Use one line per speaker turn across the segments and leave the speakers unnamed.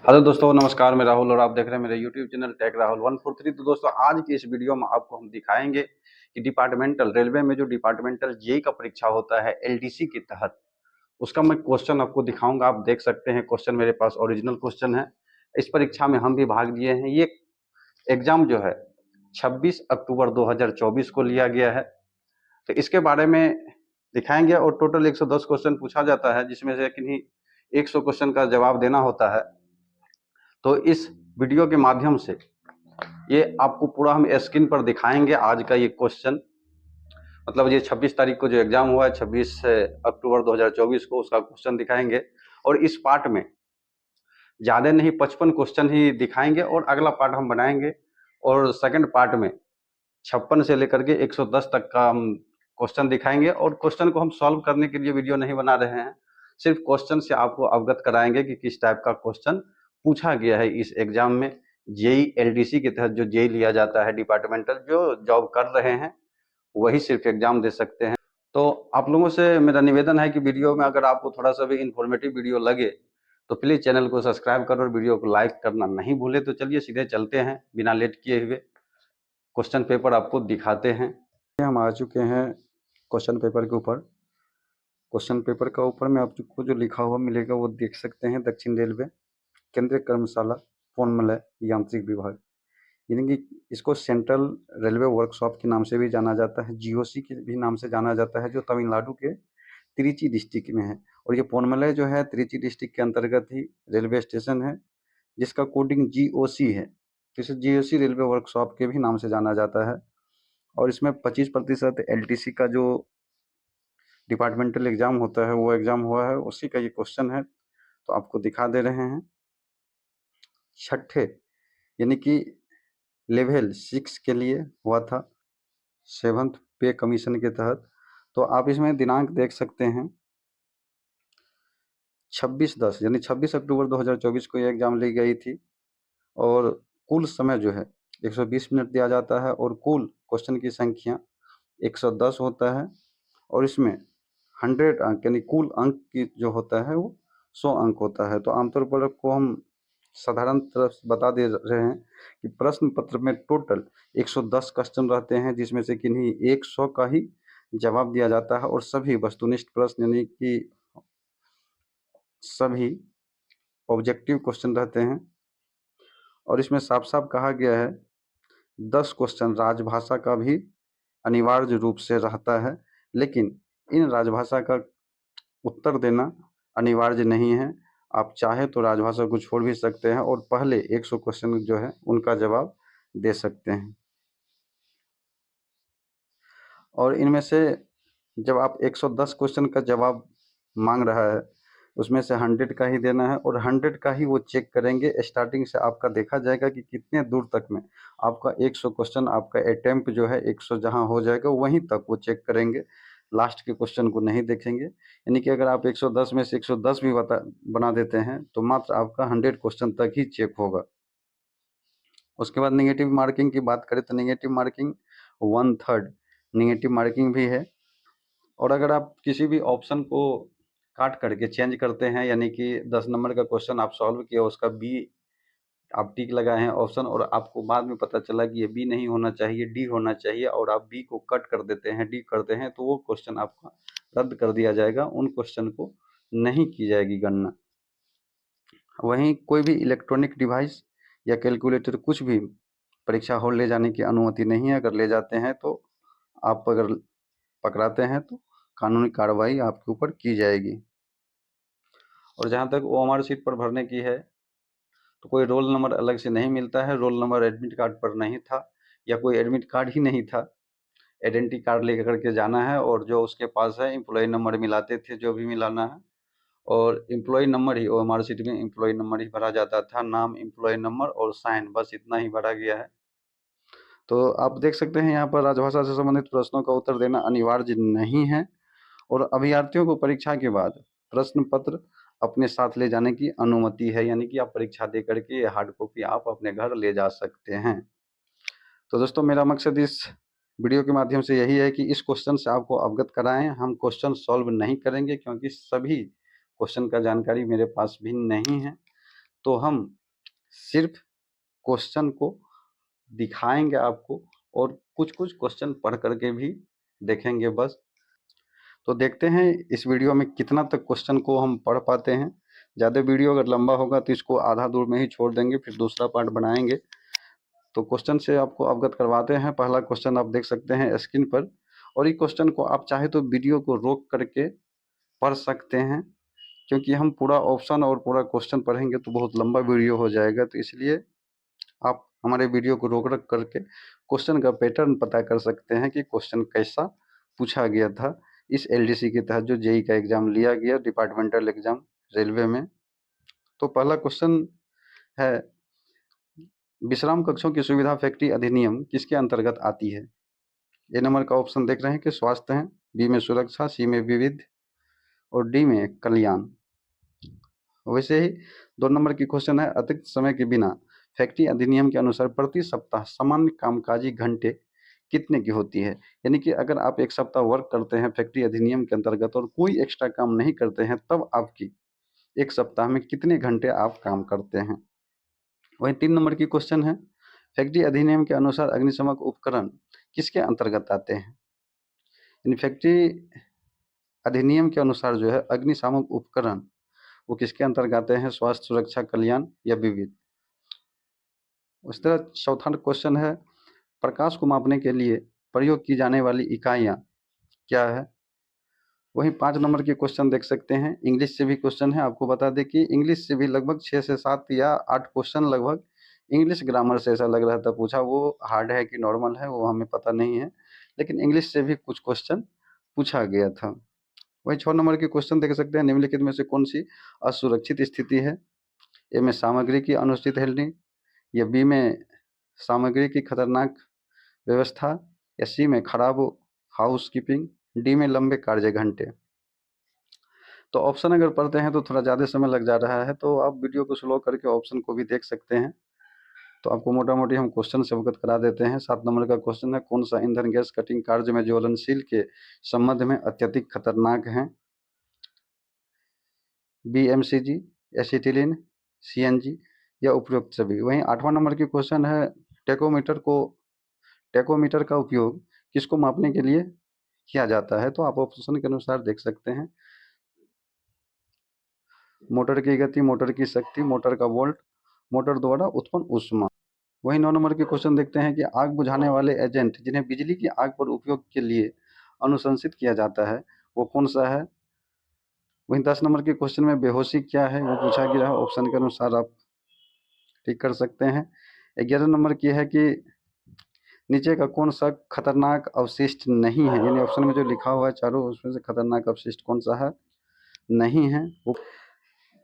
Hello दोस्तों, नमस्कार। मैं राहुल और आप देख रहे हैं मेरे यूट्यूब चैनल टेक राहुल 143। तो दोस्तों, आज की इस वीडियो में आपको हम दिखाएंगे कि डिपार्टमेंटल रेलवे में जो डिपार्टमेंटल जेई का परीक्षा होता है एलडीसी के तहत, उसका मैं क्वेश्चन आपको दिखाऊंगा। आप देख सकते हैं क्वेश्चन मेरे पास ओरिजिनल क्वेश्चन है। इस परीक्षा में हम भी भाग लिए हैं। ये एग्जाम जो है 26 अक्टूबर 2024 को लिया गया है। तो इसके बारे में दिखाएंगे और टोटल 110 क्वेश्चन पूछा जाता है, जिसमें से किन्हीं 100 क्वेश्चन का जवाब देना होता है। तो इस वीडियो के माध्यम से ये आपको पूरा हम स्क्रीन पर दिखाएंगे। आज का ये क्वेश्चन मतलब ये 26 तारीख को जो एग्जाम हुआ है 26 अक्टूबर 2024 को, उसका क्वेश्चन दिखाएंगे। और इस पार्ट में ज़्यादा नहीं 55 क्वेश्चन ही दिखाएंगे और अगला पार्ट हम बनाएंगे। और सेकंड पार्ट में 56 से लेकर के 110 तक का हम क्वेश्चन दिखाएंगे। और क्वेश्चन को हम सॉल्व करने के लिए वीडियो नहीं बना रहे हैं, सिर्फ क्वेश्चन से आपको अवगत कराएंगे कि किस टाइप का क्वेश्चन पूछा गया है इस एग्जाम में। जेई एलडीसी के तहत जो जेई लिया जाता है, डिपार्टमेंटल जो जॉब कर रहे हैं वही सिर्फ एग्जाम दे सकते हैं। तो आप लोगों से मेरा निवेदन है कि वीडियो में अगर आपको थोड़ा सा भी इंफॉर्मेटिव वीडियो लगे तो प्लीज चैनल को सब्सक्राइब करो और वीडियो को लाइक करना नहीं भूले। तो चलिए सीधे चलते हैं बिना लेट किए हुए, क्वेश्चन पेपर आपको दिखाते हैं। हम आ चुके हैं क्वेश्चन पेपर के ऊपर। क्वेश्चन पेपर का ऊपर में आपको जो लिखा हुआ मिलेगा वो देख सकते हैं, दक्षिण रेलवे केंद्रीय कर्मशाला पोनमलय यांत्रिक विभाग, यानी कि इसको सेंट्रल रेलवे वर्कशॉप के नाम से भी जाना जाता है, जीओसी के भी नाम से जाना जाता है, जो तमिलनाडु के त्रिची डिस्ट्रिक्ट में है। और ये पोनमलय जो है त्रिची डिस्ट्रिक्ट के अंतर्गत ही रेलवे स्टेशन है, जिसका कोडिंग जीओसी है। तो इसे जीओसी रेलवे वर्कशॉप के भी नाम से जाना जाता है। और इसमें 25% एलटीसी का जो डिपार्टमेंटल एग्जाम होता है वो एग्जाम हुआ है, उसी का ये क्वेश्चन है। तो आपको दिखा दे रहे हैं। छठे यानी कि लेवल 6 के लिए हुआ था, 7th पे कमीशन के तहत। तो आप इसमें दिनांक देख सकते हैं 26/10 यानी 26 अक्टूबर 2024 को ये एग्जाम ली गई थी। और कुल समय जो है 120 मिनट दिया जाता है और कुल क्वेश्चन की संख्या 110 होता है। और इसमें 100 अंक यानी कुल अंक की जो होता है वो 100 अंक होता है। तो आमतौर पर आपको हम साधारण तरह से बता दे रहे हैं कि प्रश्न पत्र में टोटल 110 क्वेश्चन रहते हैं, जिसमें से किन्हीं 100 का ही जवाब दिया जाता है और सभी वस्तुनिष्ठ प्रश्न यानी कि सभी ऑब्जेक्टिव क्वेश्चन रहते हैं। और इसमें साफ साफ कहा गया है 10 क्वेश्चन राजभाषा का भी अनिवार्य रूप से रहता है, लेकिन इन राजभाषा का उत्तर देना अनिवार्य नहीं है। आप चाहे तो राजभाषा को छोड़ भी सकते हैं और पहले 100 क्वेश्चन जो है उनका जवाब दे सकते हैं। और इनमें से जब आप 110 क्वेश्चन का जवाब मांग रहा है, उसमें से 100 का ही देना है और 100 का ही वो चेक करेंगे। स्टार्टिंग से आपका देखा जाएगा कि कितने दूर तक में आपका 100 क्वेश्चन, आपका अटेम्प्ट जो है 100 जहां हो जाएगा वहीं तक वो चेक करेंगे, लास्ट के क्वेश्चन को नहीं देखेंगे। यानी कि अगर आप 110 में से 110 भी बना देते हैं तो मात्र आपका 100 क्वेश्चन तक ही चेक होगा। उसके बाद नेगेटिव मार्किंग की बात करें तो नेगेटिव मार्किंग 1/3 नेगेटिव मार्किंग भी है। और अगर आप किसी भी ऑप्शन को काट करके चेंज करते हैं, यानी कि 10 नंबर का क्वेश्चन आप सॉल्व किया, उसका बी आप टिक लगाए हैं ऑप्शन, और आपको बाद में पता चला कि ये बी नहीं होना चाहिए डी होना चाहिए, और आप बी को कट कर देते हैं, डी करते हैं, तो वो क्वेश्चन आपका रद्द कर दिया जाएगा। उन क्वेश्चन को नहीं की जाएगी गणना। वहीं कोई भी इलेक्ट्रॉनिक डिवाइस या कैलकुलेटर कुछ भी परीक्षा हॉल ले जाने की अनुमति नहीं है। अगर ले जाते हैं तो आप अगर पकड़ाते हैं तो कानूनी कार्रवाई आपके ऊपर की जाएगी। और जहाँ तक ओएमआर शीट पर भरने की है तो कोई रोल नंबर अलग से नहीं मिलता है। रोल नंबर एडमिट कार्ड पर नहीं था या कोई एडमिट कार्ड ही नहीं था, आइडेंटिटी कार्ड लेकर के जाना है और जो उसके पास है एम्प्लॉय नंबर मिलाते थे, जो भी मिलाना है। और एम्प्लॉय नंबर ही ओएमआर शीट में एम्प्लॉय नंबर ही भरा जाता था, नाम, एम्प्लॉय नंबर और साइन, बस इतना ही भरा गया है। तो आप देख सकते हैं यहाँ पर राजभाषा से संबंधित प्रश्नों का उत्तर देना अनिवार्य नहीं है। और अभ्यर्थियों को परीक्षा के बाद प्रश्न पत्र अपने साथ ले जाने की अनुमति है, यानी कि आप परीक्षा दे करके हार्ड कॉपी आप अपने घर ले जा सकते हैं। तो दोस्तों, मेरा मकसद इस वीडियो के माध्यम से यही है कि इस क्वेश्चन से आपको अवगत कराएं। हम क्वेश्चन सॉल्व नहीं करेंगे क्योंकि सभी क्वेश्चन का जानकारी मेरे पास भी नहीं है। तो हम सिर्फ क्वेश्चन को दिखाएंगे आपको और कुछ कुछ क्वेश्चन पढ़ करके भी देखेंगे बस। तो देखते हैं इस वीडियो में कितना तक क्वेश्चन को हम पढ़ पाते हैं। ज़्यादा वीडियो अगर लंबा होगा तो इसको आधा दूर में ही छोड़ देंगे, फिर दूसरा पार्ट बनाएंगे। तो क्वेश्चन से आपको अवगत करवाते हैं। पहला क्वेश्चन आप देख सकते हैं स्क्रीन पर, और ये क्वेश्चन को आप चाहे तो वीडियो को रोक करके पढ़ सकते हैं, क्योंकि हम पूरा ऑप्शन और पूरा क्वेश्चन पढ़ेंगे तो बहुत लंबा वीडियो हो जाएगा। तो इसलिए आप हमारे वीडियो को रोक रख करके क्वेश्चन का पैटर्न पता कर सकते हैं कि क्वेश्चन कैसा पूछा गया था इस एलडीसी के तहत जो जेई का एग्जाम लिया गया, डिपार्टमेंटल एग्जाम रेलवे में। तो पहला क्वेश्चन है, विश्राम कक्षों की सुविधा फैक्ट्री अधिनियम किसके अंतर्गत आती है? ए नंबर का ऑप्शन देख रहे हैं कि स्वास्थ्य है, बी में सुरक्षा, सी में विविध और डी में कल्याण। वैसे ही 2 नंबर की क्वेश्चन है, अतिरिक्त समय के बिना फैक्ट्री अधिनियम के अनुसार प्रति सप्ताह सामान्य कामकाजी घंटे कितने की होती है? यानी कि अगर आप 1 सप्ताह वर्क करते हैं फैक्ट्री अधिनियम के अंतर्गत और कोई एक्स्ट्रा काम नहीं करते हैं, तब आपकी 1 सप्ताह में कितने घंटे आप काम करते हैं? वहीं 3 नंबर की क्वेश्चन है, फैक्ट्री अधिनियम के अनुसार अग्निशमक उपकरण किसके अंतर्गत आते हैं? यानी फैक्ट्री अधिनियम के अनुसार जो है अग्निशामक उपकरण वो किसके अंतर्गत आते हैं? स्वास्थ्य, सुरक्षा, कल्याण या विविध। उस तरह चौथा क्वेश्चन है, प्रकाश को मापने के लिए प्रयोग की जाने वाली इकाइयाँ क्या है? वहीं 5 नंबर के क्वेश्चन देख सकते हैं, इंग्लिश से भी क्वेश्चन है। आपको बता दें कि इंग्लिश से भी लगभग 6 से 7 या 8 क्वेश्चन लगभग इंग्लिश ग्रामर से ऐसा लग रहा था पूछा। वो हार्ड है कि नॉर्मल है वो हमें पता नहीं है, लेकिन इंग्लिश से भी कुछ क्वेश्चन पूछा गया था। वहीं 6 नंबर के क्वेश्चन देख सकते हैं, निम्नलिखित में से कौन सी असुरक्षित स्थिति है? ए में सामग्री की अनुचित हैंडलिंग, या बी में सामग्री की खतरनाक व्यवस्था, या सी में खराब हाउसकीपिंग, डी में लंबे कार्य घंटे। तो ऑप्शन अगर पढ़ते हैं तो थोड़ा ज़्यादा समय लग जा रहा है, तो आप वीडियो को स्लो करके ऑप्शन को भी देख सकते हैं। तो आपको मोटा मोटी हम क्वेश्चन से अवगत करा देते हैं। 7 नंबर का क्वेश्चन है, कौन सा ईंधन गैस कटिंग कार्य में ज्वलनशील के संबंध में अत्यधिक खतरनाक है? BMCG, एसिटिलीन, CNG या उपयुक्त सभी। वहीं 8वां नंबर की क्वेश्चन है, टेकोमीटर का उपयोग किसको मापने के लिए किया जाता है? तो आप ऑप्शन के अनुसार देख सकते हैं, मोटर की गति, मोटर की शक्ति, मोटर का वोल्ट, मोटर द्वारा उत्पन्न ऊष्मा। वहीं 9 नंबर के क्वेश्चन देखते हैं कि आग बुझाने वाले एजेंट जिन्हें बिजली की आग पर उपयोग के लिए अनुशंसित किया जाता है वो कौन सा है? वहीं 10 नंबर के क्वेश्चन में बेहोशी क्या है वो पूछा गया है। ऑप्शन के अनुसार आप टिक कर सकते हैं। 11 नंबर की है कि नीचे का कौन सा खतरनाक अवशिष्ट नहीं है? यानी ऑप्शन में जो लिखा हुआ है चारों, उसमें से खतरनाक अवशिष्ट कौन सा है? नहीं है वो।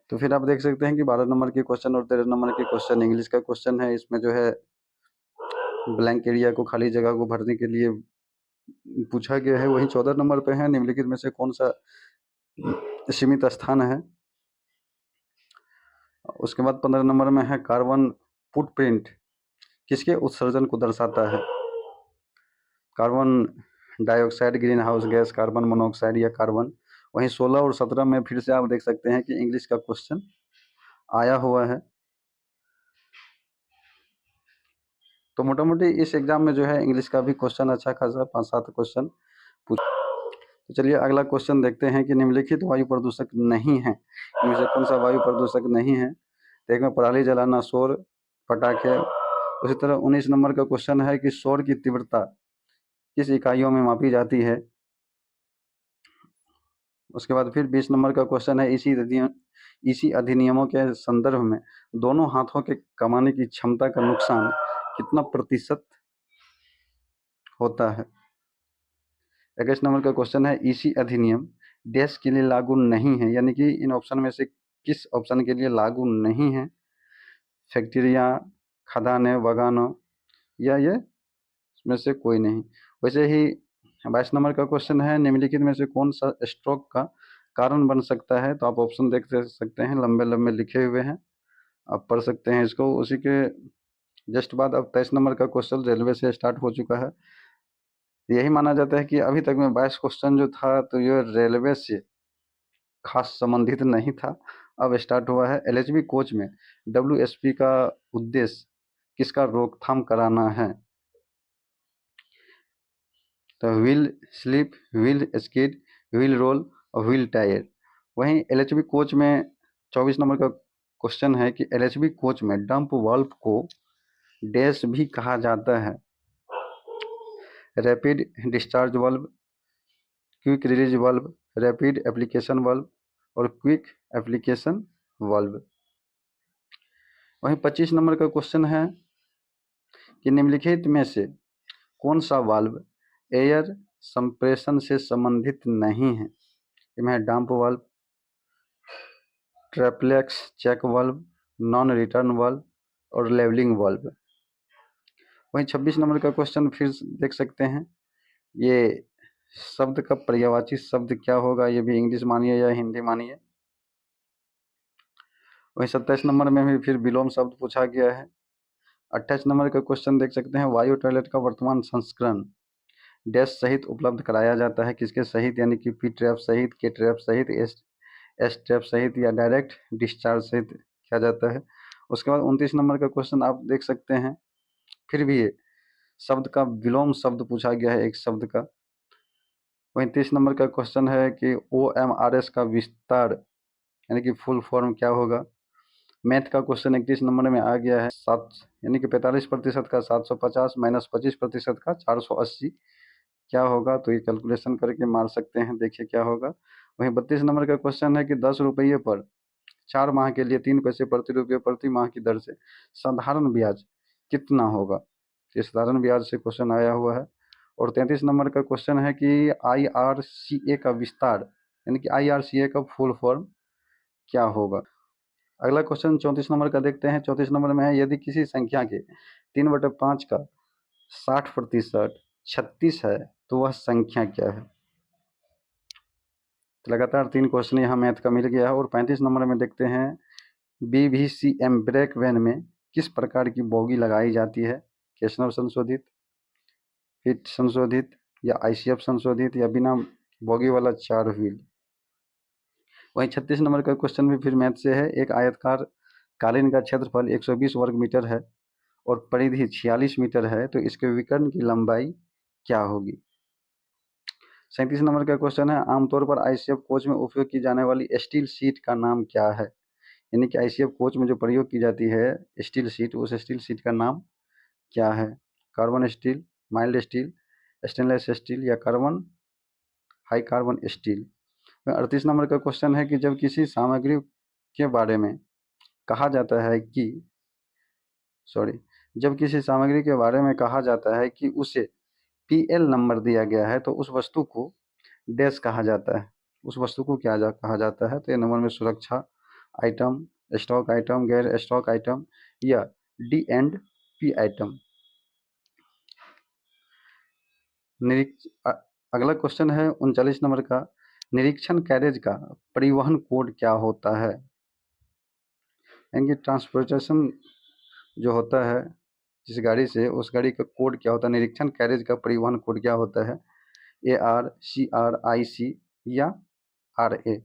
तो फिर आप देख सकते हैं कि 12 नंबर के क्वेश्चन और 13 नंबर के क्वेश्चन इंग्लिश का क्वेश्चन है। इसमें जो है ब्लैंक एरिया को, खाली जगह को भरने के लिए पूछा गया है। वहीं 14 नंबर पे है, निम्नलिखित में से कौन सा सीमित स्थान है? उसके बाद 15 नंबर में है, कार्बन फुटप्रिंट किसके उत्सर्जन को दर्शाता है? Carbon dioxide, green house gas, carbon monoxide या कार्बन। वहीं 16 और 17 में फिर से आप देख सकते हैं कि इंग्लिश का क्वेश्चन आया हुआ है। तो मोटा मोटी इस एग्जाम में जो है इंग्लिश का भी क्वेश्चन अच्छा खासा 5-7 क्वेश्चन पूछ। तो चलिए अगला क्वेश्चन देखते हैं कि निम्नलिखित वायु प्रदूषक नहीं है, इनमें से कौन सा वायु प्रदूषक नहीं है? तो एक में पराली जलाना, शोर, पटाखे। उसी तरह 19 नंबर का क्वेश्चन है कि शोर की तीव्रता किस इकाइयों में मापी जाती है? उसके बाद फिर 20 नंबर का क्वेश्चन है, इसी अधिनियमों के संदर्भ में दोनों हाथों के कमाने की क्षमता का नुकसान कितना प्रतिशत होता है? 21 नंबर का क्वेश्चन है, इसी अधिनियम डैश के लिए लागू नहीं है, यानी कि इन ऑप्शन में से किस ऑप्शन के लिए लागू नहीं है? फैक्ट्रियाँ, खदानें, बागानों या ये इसमें से कोई नहीं। वैसे ही 22 नंबर का क्वेश्चन है, निम्नलिखित में से कौन सा स्ट्रोक का कारण बन सकता है? तो आप ऑप्शन देख सकते हैं, लंबे लंबे लिखे हुए हैं, आप पढ़ सकते हैं इसको। उसी के जस्ट बाद अब 23 नंबर का क्वेश्चन रेलवे से स्टार्ट हो चुका है। यही माना जाता है कि अभी तक में 22 क्वेश्चन जो था तो ये रेलवे से खास संबंधित नहीं था, अब स्टार्ट हुआ है। एलएचबी कोच में डब्ल्यूएसपी का उद्देश्य किसका रोकथाम कराना है? तो wheel slip, wheel skid, wheel roll और व्हील टायर। वहीं एलएचबी कोच में 24 नंबर का क्वेश्चन है कि एलएचबी कोच में डंप वाल्व को डैश भी कहा जाता है? Rapid discharge valve, quick release valve, rapid application valve और क्विक एप्लीकेशन वाल्व। वहीं 25 नंबर का क्वेश्चन है कि निम्नलिखित में से कौन सा वाल्व एयर संप्रेषण से संबंधित नहीं है? इनमें डंप वाल्व, ट्रैपलेक्स check valve, non return valve और लेवलिंग वाल्व। वहीं 26 नंबर का क्वेश्चन फिर देख सकते हैं, ये शब्द का पर्यायवाची शब्द क्या होगा? ये भी इंग्लिश मानिए या हिंदी मानिए। वहीं 27 नंबर में भी फिर विलोम शब्द पूछा गया है। 28 नंबर का क्वेश्चन देख सकते हैं, वायु टॉयलेट का वर्तमान संस्करण डैश सहित उपलब्ध कराया जाता है? किसके सहित? यानी कि पी ट्रैप सहित, के ट्रैप सहित, एस ट्रैप सहित या डायरेक्ट डिस्चार्ज सहित किया जाता है। उसके बाद 29 नंबर का क्वेश्चन आप देख सकते हैं, फिर भी ये शब्द का विलोम शब्द पूछा गया है एक शब्द का। वहीं 30 नंबर का क्वेश्चन है कि OMRS का विस्तार यानी कि फुल फॉर्म क्या होगा? मैथ का क्वेश्चन 31 नंबर में आ गया है। 7 यानी कि 45% का 750 माइनस 25% का 480 क्या होगा? तो ये कैलकुलेशन करके मार सकते हैं, देखिए क्या होगा। वहीं 32 नंबर का क्वेश्चन है कि 10 रुपये पर 4 माह के लिए 3 पैसे प्रति रुपये प्रति माह की दर से साधारण ब्याज कितना होगा? ये साधारण ब्याज से क्वेश्चन आया हुआ है। और 33 नंबर का क्वेश्चन है कि IRCA का विस्तार यानी कि IRCA का फुल फॉर्म क्या होगा? अगला क्वेश्चन 34 नंबर का देखते हैं। 34 नंबर में है, यदि किसी संख्या के 3/5 का 60% 36 है तो वह संख्या क्या है? तो लगातार 3 क्वेश्चन यहाँ मैथ का मिल गया है। और 35 नंबर में देखते हैं, BVCM ब्रेक वैन में किस प्रकार की बोगी लगाई जाती है? केशनव संशोधित, फिट संशोधित या ICF संशोधित या बिना बोगी वाला 4 व्हील। वहीं 36 नंबर का क्वेश्चन भी फिर मैथ से है। एक आयतकार कालीन का क्षेत्रफल 120 वर्ग मीटर है और परिधि 46 मीटर है, तो इसके विकर्ण की लंबाई क्या होगी? 37 नंबर का क्वेश्चन है, आमतौर पर ICF कोच में उपयोग की जाने वाली स्टील सीट का नाम क्या है? यानी कि ICF कोच में जो प्रयोग की जाती है स्टील सीट, उस स्टील सीट का नाम क्या है? Carbon steel, mild steel, stainless steel या carbon high carbon steel. 38 number का क्वेश्चन है कि जब किसी सामग्री के बारे में कहा जाता है कि जब किसी सामग्री के बारे में कहा जाता है कि उसे PL नंबर दिया गया है, तो उस वस्तु को डैश कहा जाता है? उस वस्तु को क्या कहा जाता है? तो ये नंबर में सुरक्षा आइटम, स्टॉक आइटम, गैर स्टॉक आइटम या D&P आइटम। अगला क्वेश्चन है 39 नंबर का, निरीक्षण कैरेज का परिवहन कोड क्या होता है? यानी ट्रांसपोर्टेशन जो होता है जिस गाड़ी से, उस गाड़ी का कोड क्या होता है? निरीक्षण कैरेज का परिवहन कोड क्या होता है? AR, CR, IC या RA।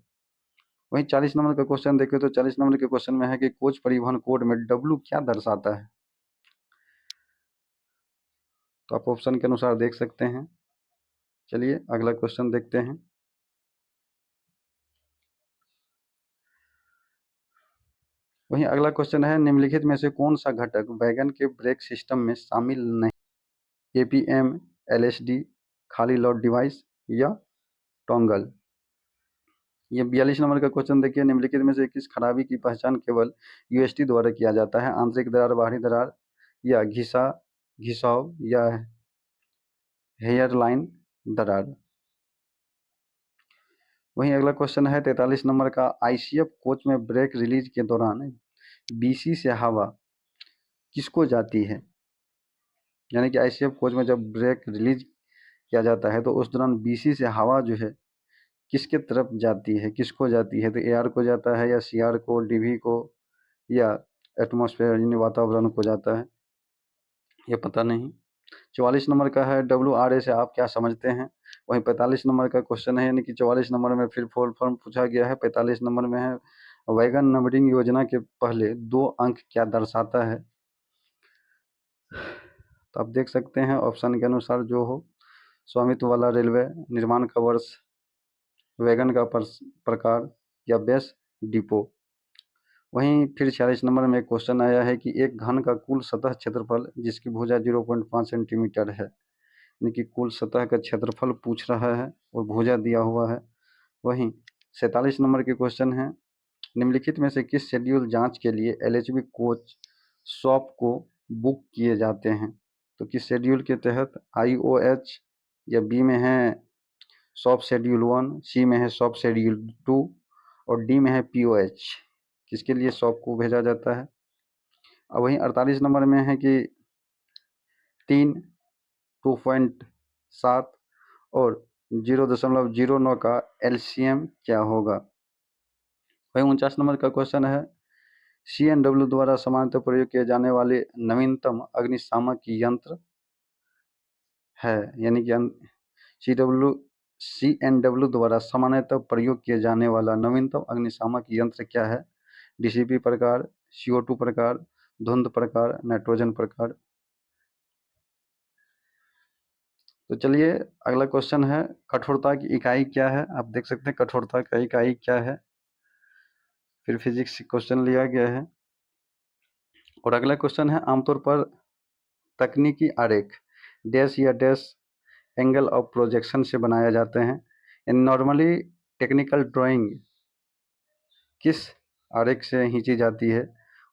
वहीं 40 नंबर का क्वेश्चन देखें तो 40 नंबर के क्वेश्चन में है कि कोच परिवहन कोड में W क्या दर्शाता है? तो आप ऑप्शन के अनुसार देख सकते हैं। चलिए अगला क्वेश्चन देखते हैं। वहीं अगला क्वेश्चन है, निम्नलिखित में से कौन सा घटक वैगन के ब्रेक सिस्टम में शामिल नहीं? APM, LSD, खाली लोड डिवाइस या टोंगल। ये 42 नंबर का क्वेश्चन देखिए, निम्नलिखित में से किस खराबी की पहचान केवल UST द्वारा किया जाता है? आंतरिक दरार, बाहरी दरार या घिसाव या हेयरलाइन दरार। वहीं अगला क्वेश्चन है 43 नंबर का, ICF कोच में ब्रेक रिलीज के दौरान BC से हवा किसको जाती है? यानी कि ICF कोच में जब ब्रेक रिलीज किया जाता है तो उस दौरान BC से हवा जो है किसके तरफ जाती है, किसको जाती है? तो AR को जाता है या CR को, DV को या एटमॉस्फेयर यानी वातावरण को जाता है? ये पता नहीं। 44 नंबर का है, WRA से आप क्या समझते हैं? वहीं 45 नंबर का क्वेश्चन है, यानी कि 44 नंबर में फिर फुल फॉर्म पूछा गया है। 45 नंबर में है वैगन नंबरिंग योजना के पहले 2 अंक क्या दर्शाता है? तो आप देख सकते हैं ऑप्शन के अनुसार जो हो, स्वामित्व वाला रेलवे, निर्माण का वर्ष, वैगन का प्रकार या बेस डिपो। वहीं फिर 46 नंबर में एक क्वेश्चन आया है कि एक घन का कुल सतह क्षेत्रफल जिसकी भुजा 0.5 सेंटीमीटर है, यानी कि कुल सतह का क्षेत्रफल पूछ रहा है और भुजा दिया हुआ है। वहीं 47 नंबर के क्वेश्चन है, निम्नलिखित में से किस शेड्यूल जांच के लिए एलएचबी कोच शॉप को बुक किए जाते हैं? तो किस शेड्यूल के तहत? आईओएच, या बी में है शॉप शेड्यूल 1, सी में है शॉप शेड्यूल 2 और डी में है पीओएच। किसके लिए शॉप को भेजा जाता है? अब वहीं 48 नंबर में है कि 3, 2.7 और 0.09 का एलसीएम क्या होगा? वहीं 49 नंबर का क्वेश्चन है, सीएनडब्ल्यू द्वारा सामान्यतः प्रयोग किए जाने वाले नवीनतम अग्निशामक यंत्र है, यानी कि सीएनडब्ल्यू द्वारा सामान्यतः प्रयोग किए जाने वाला नवीनतम अग्निशामक यंत्र क्या है? डीसीपी प्रकार, CO2 प्रकार, धुंध प्रकार, नाइट्रोजन प्रकार। तो चलिए अगला क्वेश्चन है, कठोरता की इकाई क्या है? आप देख सकते हैं कठोरता का इकाई क्या है। फिर फिजिक्स क्वेश्चन लिया गया है। और अगला क्वेश्चन है, आमतौर पर तकनीकी आरेख डैश या डैश एंगल ऑफ प्रोजेक्शन से बनाए जाते हैं। इन नॉर्मली टेक्निकल ड्राइंग किस आरेख से खींची जाती है?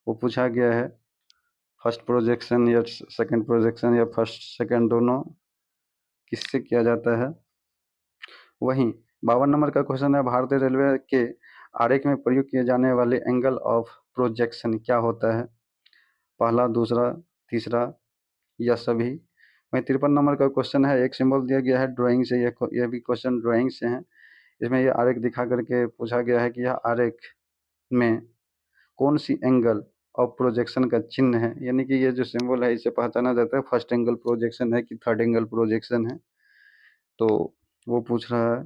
वो पूछा गया है। फर्स्ट प्रोजेक्शन या सेकंड प्रोजेक्शन या फर्स्ट सेकंड दोनों, किससे किया जाता है? वहीं 52 नंबर का क्वेश्चन है, भारतीय रेलवे के आरेख में प्रयोग किए जाने वाले एंगल ऑफ प्रोजेक्शन क्या होता है? पहला, दूसरा, तीसरा या सभी? वहीं 53 नंबर का क्वेश्चन है, एक सिंबल दिया गया है ड्राइंग से, यह भी क्वेश्चन ड्राइंग से है। इसमें यह आरेख दिखा करके पूछा गया है कि यह आरेख में कौन सी एंगल ऑफ प्रोजेक्शन का चिन्ह है, यानी कि ये जो सिंबल है इसे पहचाना जाता है फर्स्ट एंगल प्रोजेक्शन है कि थर्ड एंगल प्रोजेक्शन है, तो वो पूछ रहा है।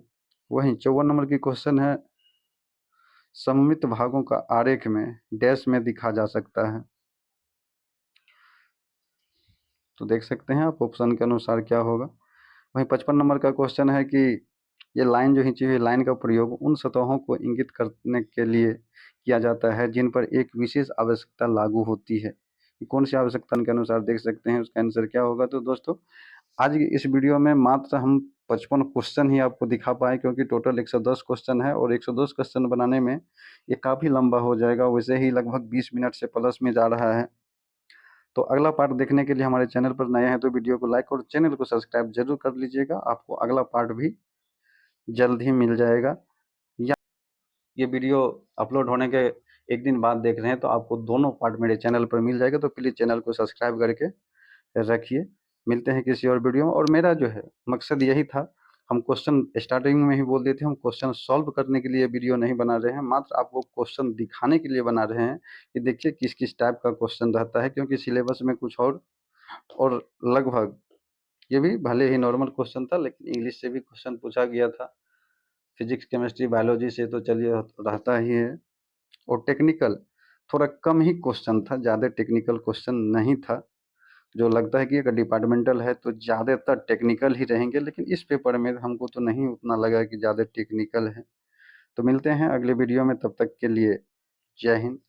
वहीं 54 नंबर की क्वेश्चन है, सममित भागों का आरेख में डैश में दिखा जा सकता है। तो देख सकते हैं आप ऑप्शन के अनुसार क्या होगा। वहीं 55 नंबर का क्वेश्चन है कि ये लाइन जो खींची हुई लाइन का प्रयोग उन सतहों को इंगित करने के लिए किया जाता है जिन पर एक विशेष आवश्यकता लागू होती है। कौन सी आवश्यकता के अनुसार? देख सकते हैं उसका आंसर क्या होगा। तो दोस्तों आज की इस वीडियो में मात्र हम 55 क्वेश्चन ही आपको दिखा पाए, क्योंकि टोटल 110 क्वेश्चन है और 110 क्वेश्चन बनाने में ये काफ़ी लंबा हो जाएगा। वैसे ही लगभग 20 मिनट से प्लस में जा रहा है। तो अगला पार्ट देखने के लिए हमारे चैनल पर नए हैं तो वीडियो को लाइक और चैनल को सब्सक्राइब जरूर कर लीजिएगा। आपको अगला पार्ट भी जल्द ही मिल जाएगा। या ये वीडियो अपलोड होने के एक दिन बाद देख रहे हैं तो आपको दोनों पार्ट मेरे चैनल पर मिल जाएगा। तो प्लीज़ चैनल को सब्सक्राइब करके रखिए। मिलते हैं किसी और वीडियो में। और मेरा जो है मकसद यही था, हम क्वेश्चन स्टार्टिंग में ही बोल दिए थे, हम क्वेश्चन सॉल्व करने के लिए वीडियो नहीं बना रहे हैं, मात्र आपको क्वेश्चन दिखाने के लिए बना रहे हैं कि देखिए किस किस टाइप का क्वेश्चन रहता है। क्योंकि सिलेबस में कुछ और लगभग ये भी भले ही नॉर्मल क्वेश्चन था, लेकिन इंग्लिश से भी क्वेश्चन पूछा गया था, फिजिक्स, केमिस्ट्री, बायोलॉजी से तो चलिए रहता ही है। और टेक्निकल थोड़ा कम ही क्वेश्चन था, ज़्यादा टेक्निकल क्वेश्चन नहीं था। जो लगता है कि अगर डिपार्टमेंटल है तो ज़्यादातर टेक्निकल ही रहेंगे, लेकिन इस पेपर में हमको तो नहीं उतना लगा कि ज़्यादा टेक्निकल है। तो मिलते हैं अगले वीडियो में, तब तक के लिए जय हिंद।